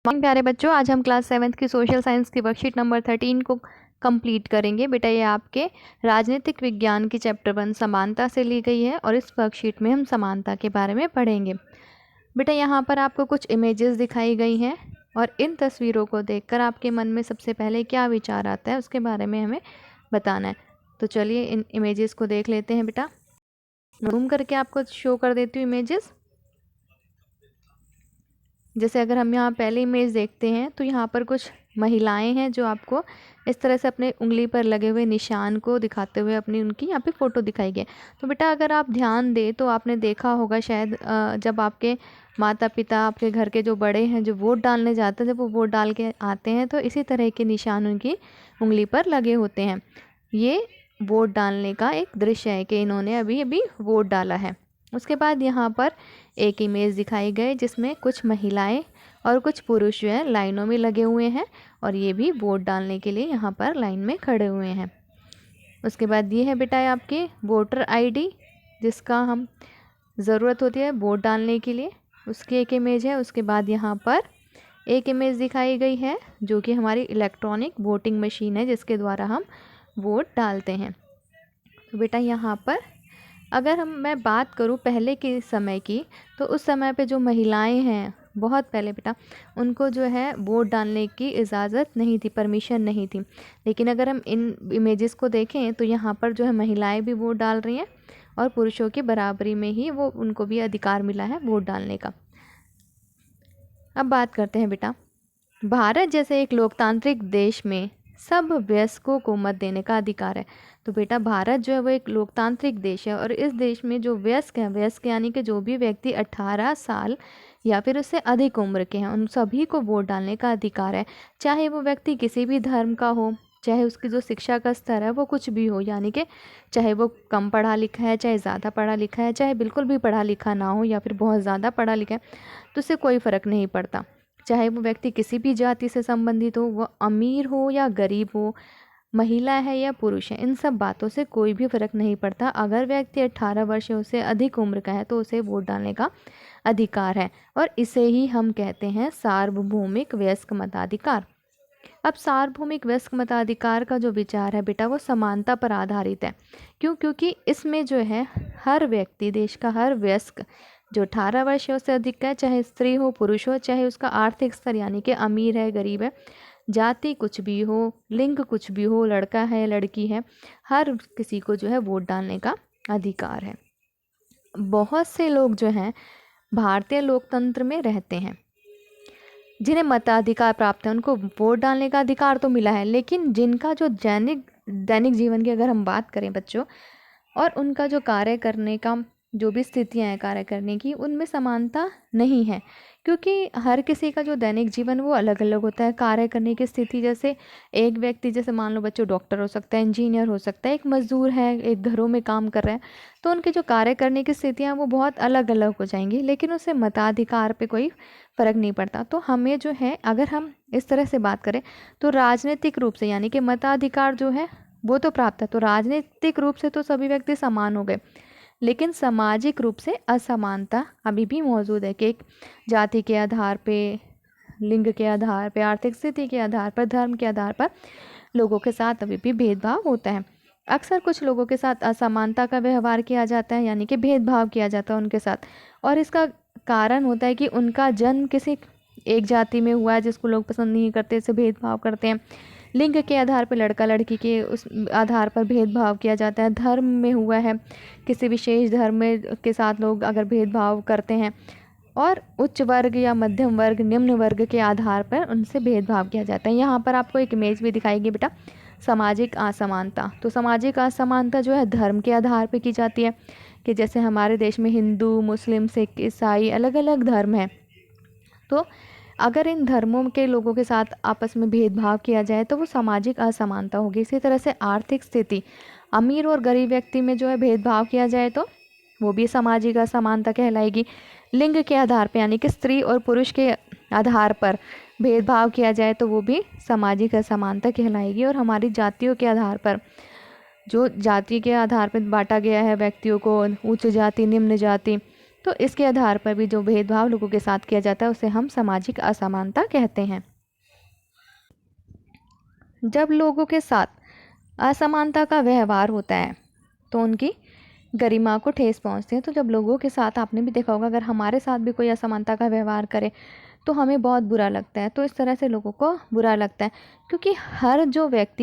Morning प्यारे बच्चों, आज हम क्लास 7th की सोशल साइंस की वर्कशीट नंबर 13 को कंप्लीट करेंगे। बेटा ये आपके राजनीतिक विज्ञान की चैप्टर 1 समानता से ली गई है और इस वर्कशीट में हम समानता के बारे में पढ़ेंगे। बेटा यहाँ पर आपको कुछ इमेजेस दिखाई गई हैं और इन तस्वीरों को देखकर आपके मन में सबसे पहले क्या विचार आता है उसके बारे में हमें बताना है। तो चलिए इन इमेजेस को देख लेते हैं। बेटा जूम करके आपको शो कर देती हूँ इमेजेस। जैसे अगर हम यहाँ पहले इमेज देखते हैं तो यहाँ पर कुछ महिलाएं हैं जो आपको इस तरह से अपने उंगली पर लगे हुए निशान को दिखाते हुए अपनी उनकी यहाँ पे फ़ोटो दिखाई गई। तो बेटा अगर आप ध्यान दें तो आपने देखा होगा शायद जब आपके माता पिता आपके घर के जो बड़े हैं जो वोट डालने जाते हैं, जब वो वोट डाल के आते हैं तो इसी तरह के निशान उनकी उंगली पर लगे होते हैं। ये वोट डालने का एक दृश्य है कि इन्होंने अभी अभी वोट डाला है। उसके बाद यहाँ पर एक इमेज दिखाई गई जिसमें कुछ महिलाएं और कुछ पुरुष जो है लाइनों में लगे हुए हैं और ये भी वोट डालने के लिए यहाँ पर लाइन में खड़े हुए हैं। उसके बाद ये है बेटा आपकी वोटर आईडी जिसका हम ज़रूरत होती है वोट डालने के लिए, उसकी एक इमेज है। उसके बाद यहाँ पर एक इमेज दिखाई गई है जो कि हमारी इलेक्ट्रॉनिक वोटिंग मशीन है जिसके द्वारा हम वोट डालते हैं। तो बेटा यहाँ पर अगर मैं बात करूँ पहले के समय की तो उस समय पे जो महिलाएं हैं बहुत पहले बेटा उनको जो है वोट डालने की इजाज़त नहीं थी, परमिशन नहीं थी। लेकिन अगर हम इन इमेजेस को देखें तो यहाँ पर जो है महिलाएं भी वोट डाल रही हैं और पुरुषों की बराबरी में ही वो उनको भी अधिकार मिला है वोट डालने का। अब बात करते हैं बेटा भारत जैसे एक लोकतांत्रिक देश में सब वयस्कों को मत देने का अधिकार है। तो बेटा भारत जो है वो एक लोकतांत्रिक देश है और इस देश में जो वयस्क हैं, वयस्क यानी कि जो भी व्यक्ति 18 साल या फिर उससे अधिक उम्र के हैं, उन सभी को वोट डालने का अधिकार है। चाहे वो व्यक्ति किसी भी धर्म का हो, चाहे उसकी जो शिक्षा का स्तर है वो कुछ भी हो, यानी कि चाहे वो कम पढ़ा लिखा है, चाहे ज़्यादा पढ़ा लिखा है, चाहे बिल्कुल भी पढ़ा लिखा ना हो या फिर बहुत ज़्यादा पढ़ा लिखा है, तो उससे कोई फ़र्क नहीं पड़ता। चाहे वो व्यक्ति किसी भी जाति से संबंधित हो, वो अमीर हो या गरीब हो, महिला है या पुरुष है, इन सब बातों से कोई भी फ़र्क नहीं पड़ता। अगर व्यक्ति 18 वर्ष से अधिक उम्र का है तो उसे वोट डालने का अधिकार है और इसे ही हम कहते हैं सार्वभौमिक वयस्क मताधिकार। अब सार्वभौमिक वयस्क मताधिकार का जो विचार है बेटा वो समानता पर आधारित है। क्यों? क्योंकि इसमें जो है हर व्यक्ति, देश का हर वयस्क जो 18 वर्षों से अधिक है, चाहे स्त्री हो पुरुष हो, चाहे उसका आर्थिक स्तर यानी कि अमीर है गरीब है, जाति कुछ भी हो, लिंग कुछ भी हो, लड़का है लड़की है, हर किसी को जो है वोट डालने का अधिकार है। बहुत से लोग जो हैं भारतीय लोकतंत्र में रहते हैं जिन्हें मताधिकार प्राप्त है, उनको वोट डालने का अधिकार तो मिला है, लेकिन जिनका जो दैनिक जीवन की अगर हम बात करें बच्चों और उनका जो कार्य करने का जो भी स्थितियां हैं कार्य करने की, उनमें समानता नहीं है। क्योंकि हर किसी का जो दैनिक जीवन वो अलग अलग होता है। कार्य करने की स्थिति जैसे एक व्यक्ति, जैसे मान लो बच्चों डॉक्टर हो सकता है, इंजीनियर हो सकता है, एक मजदूर है, एक घरों में काम कर रहा है, तो उनके जो कार्य करने की स्थितियाँ वो बहुत अलग अलग हो जाएंगी, लेकिन उससे मताधिकार पे कोई फ़र्क नहीं पड़ता। तो हमें जो है अगर हम इस तरह से बात करें तो राजनीतिक रूप से यानी कि मताधिकार जो है वो तो प्राप्त है, तो राजनीतिक रूप से तो सभी व्यक्ति समान हो गए, लेकिन सामाजिक रूप से असमानता अभी भी मौजूद है कि एक जाति के आधार पे, लिंग के आधार पे, आर्थिक स्थिति के आधार पर, धर्म के आधार पर लोगों के साथ अभी भी भेदभाव होता है। अक्सर कुछ लोगों के साथ असमानता का व्यवहार किया जाता है, यानी कि भेदभाव किया जाता है उनके साथ, और इसका कारण होता है कि उनका जन्म किसी एक जाति में हुआ है जिसको लोग पसंद नहीं करते, इससे भेदभाव करते हैं। लिंग के आधार पर लड़का लड़की के उस आधार पर भेदभाव किया जाता है। धर्म में हुआ है, किसी विशेष धर्म में के साथ लोग अगर भेदभाव करते हैं, और उच्च वर्ग या मध्यम वर्ग, निम्न वर्ग के आधार पर उनसे भेदभाव किया जाता है। यहाँ पर आपको एक इमेज भी दिखाएगी बेटा सामाजिक असमानता। तो सामाजिक असमानता जो है धर्म के आधार पर की जाती है कि जैसे हमारे देश में हिंदू, मुस्लिम, सिख, ईसाई अलग अलग धर्म हैं, तो अगर इन धर्मों के लोगों के साथ आपस में भेदभाव किया जाए तो वो सामाजिक असमानता होगी। इसी तरह से आर्थिक स्थिति, अमीर और गरीब व्यक्ति में जो है भेदभाव किया जाए तो वो भी सामाजिक असमानता कहलाएगी। लिंग के आधार पर यानी कि स्त्री और पुरुष के आधार पर भेदभाव किया जाए तो वो भी सामाजिक असमानता कहलाएगी। और हमारी जातियों के आधार पर, जो जाति के आधार पर बांटा गया है व्यक्तियों को, उच्च जाति, निम्न जाति, तो इसके आधार पर भी जो भेदभाव लोगों के साथ किया जाता है उसे हम सामाजिक असमानता कहते हैं। जब लोगों के साथ असमानता का व्यवहार होता है तो उनकी गरिमा को ठेस पहुंचती है। तो जब लोगों के साथ, आपने भी देखा होगा, अगर हमारे साथ भी कोई असमानता का व्यवहार करे तो हमें बहुत बुरा लगता है। तो इस तरह से लोगों को बुरा लगता है, क्योंकि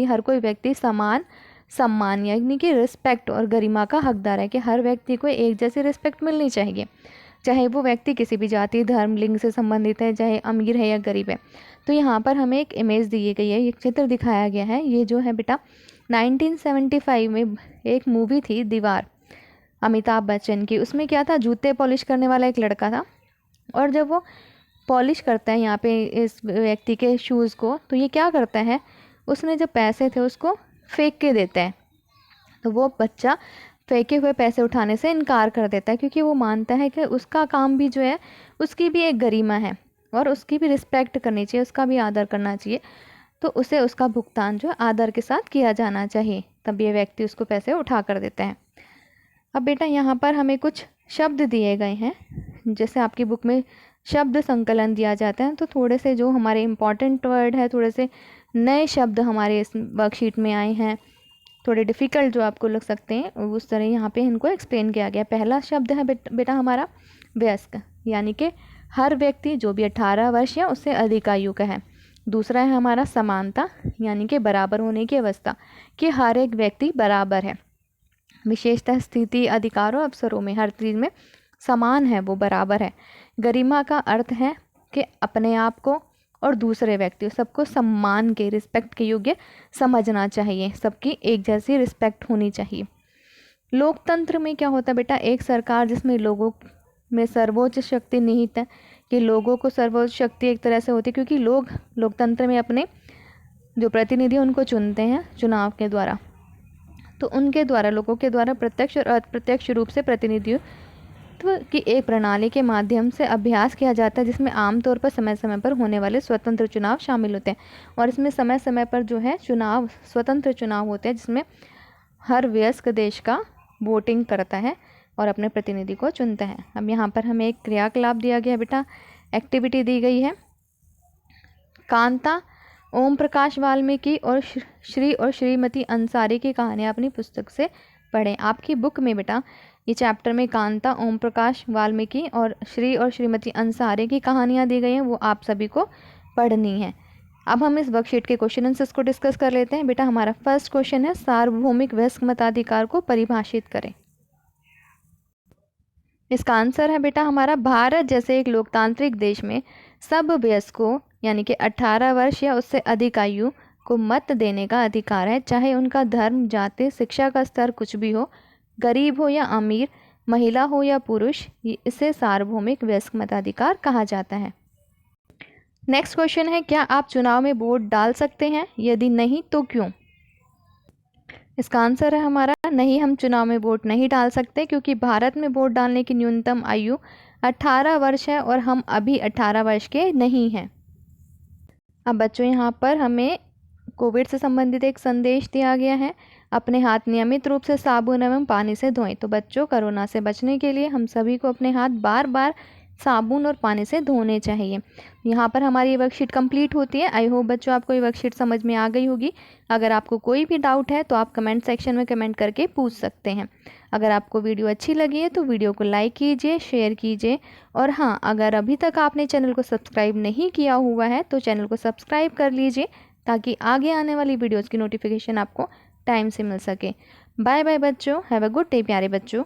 हर कोई व्यक्ति समान सम्मान यानी कि रिस्पेक्ट और गरिमा का हकदार है, कि हर व्यक्ति को एक जैसी रिस्पेक्ट मिलनी चाहिए, चाहे वो व्यक्ति किसी भी जाति, धर्म, लिंग से संबंधित है, चाहे अमीर है या गरीब है। तो यहाँ पर हमें एक इमेज दी गई है, एक चित्र दिखाया गया है। ये जो है बेटा 1975 में एक मूवी थी दीवार, अमिताभ बच्चन की। उसमें क्या था, जूते पॉलिश करने वाला एक लड़का था, और जब वो पॉलिश करता है यहाँ पे इस व्यक्ति के शूज़ को, तो ये क्या करता है, उसने जो पैसे थे उसको फेंक के देता है। तो वो बच्चा फेंके हुए पैसे उठाने से इनकार कर देता है, क्योंकि वो मानता है कि उसका काम भी जो है, उसकी भी एक गरिमा है और उसकी भी रिस्पेक्ट करनी चाहिए, उसका भी आदर करना चाहिए। तो उसे उसका भुगतान जो है आदर के साथ किया जाना चाहिए। तब ये व्यक्ति उसको पैसे उठा कर देता है। अब बेटा यहाँ पर हमें कुछ शब्द दिए गए हैं, जैसे आपकी बुक में शब्द संकलन दिया जाता है, तो थोड़े से जो हमारे इम्पॉर्टेंट वर्ड है, थोड़े से नए शब्द हमारे इस वर्कशीट में आए हैं, थोड़े डिफ़िकल्ट जो आपको लग सकते हैं, उस तरह यहाँ पे इनको एक्सप्लेन किया गया। पहला शब्द है बेटा हमारा वयस्क, यानी कि हर व्यक्ति जो भी 18 वर्ष या उससे अधिक आयु का है। दूसरा है हमारा समानता, यानी कि बराबर होने की अवस्था, कि हर एक व्यक्ति बराबर है, विशेषतः स्थिति, अधिकारों, अवसरों में, हर चीज़ में समान है, वो बराबर है। गरिमा का अर्थ है कि अपने आप को और दूसरे व्यक्तियों, सबको सम्मान के, रिस्पेक्ट के योग्य समझना चाहिए, सबकी एक जैसी रिस्पेक्ट होनी चाहिए। लोकतंत्र में क्या होता है बेटा, एक सरकार जिसमें लोगों में सर्वोच्च शक्ति निहित है, कि लोगों को सर्वोच्च शक्ति एक तरह से होती है, क्योंकि लोग लोकतंत्र में अपने जो प्रतिनिधि उनको चुनते हैं चुनाव के द्वारा, तो उनके द्वारा, लोगों के द्वारा प्रत्यक्ष और अप्रत्यक्ष रूप से प्रतिनिधित्व की एक प्रणाली के माध्यम से अभ्यास किया जाता है, जिसमें आमतौर पर समय समय पर होने वाले स्वतंत्र चुनाव शामिल होते हैं। और इसमें समय समय पर जो है चुनाव, स्वतंत्र चुनाव होते हैं, जिसमें हर वयस्क देश का वोटिंग करता है और अपने प्रतिनिधि को चुनता है। अब यहाँ पर हमें एक क्रियाकलाप दिया गया बेटा, एक्टिविटी दी गई है। कांता ओम प्रकाश वाल्मीकि और श्री और श्रीमती अंसारी की कहानियाँ अपनी पुस्तक से पढ़ें। आपकी बुक में बेटा ये चैप्टर में कांता, ओम प्रकाश वाल्मीकि और श्री और श्रीमती अंसारी की कहानियाँ दी गई हैं, वो आप सभी को पढ़नी है। अब हम इस वर्कशीट के क्वेश्चन आंसर्स को डिस्कस कर लेते हैं। बेटा हमारा फर्स्ट क्वेश्चन है, सार्वभौमिक वयस्क मताधिकार को परिभाषित करें। इसका आंसर है बेटा हमारा, भारत जैसे एक लोकतांत्रिक देश में सब वयस्कों यानी कि 18 वर्ष या उससे अधिक आयु को मत देने का अधिकार है, चाहे उनका धर्म, जाति, शिक्षा का स्तर कुछ भी हो, गरीब हो या अमीर, महिला हो या पुरुष, इसे सार्वभौमिक वयस्क मताधिकार कहा जाता है। नेक्स्ट क्वेश्चन है, क्या आप चुनाव में वोट डाल सकते हैं? यदि नहीं तो क्यों? इसका आंसर है हमारा नहीं, हम चुनाव में वोट नहीं डाल सकते, क्योंकि भारत में वोट डालने की न्यूनतम आयु 18 वर्ष है और हम अभी 18 वर्ष के नहीं हैं। अब बच्चों यहाँ पर हमें कोविड से संबंधित एक संदेश दिया गया है, अपने हाथ नियमित रूप से साबुन एवं पानी से धोएं। तो बच्चों, कोरोना से बचने के लिए हम सभी को अपने हाथ बार बार साबुन और पानी से धोने चाहिए। यहाँ पर हमारी ये वर्कशीट कंप्लीट होती है। आई होप बच्चों आपको ये वर्कशीट समझ में आ गई होगी। अगर आपको कोई भी डाउट है तो आप कमेंट सेक्शन में कमेंट करके पूछ सकते हैं। अगर आपको वीडियो अच्छी लगी है तो वीडियो को लाइक कीजिए, शेयर कीजिए, और हाँ, अगर अभी तक आपने चैनल को सब्सक्राइब नहीं किया हुआ है तो चैनल को सब्सक्राइब कर लीजिए, ताकि आगे आने वाली वीडियोज़ की नोटिफिकेशन आपको टाइम से मिल सके। बाय बाय बच्चों, हैव अ गुड डे प्यारे बच्चों।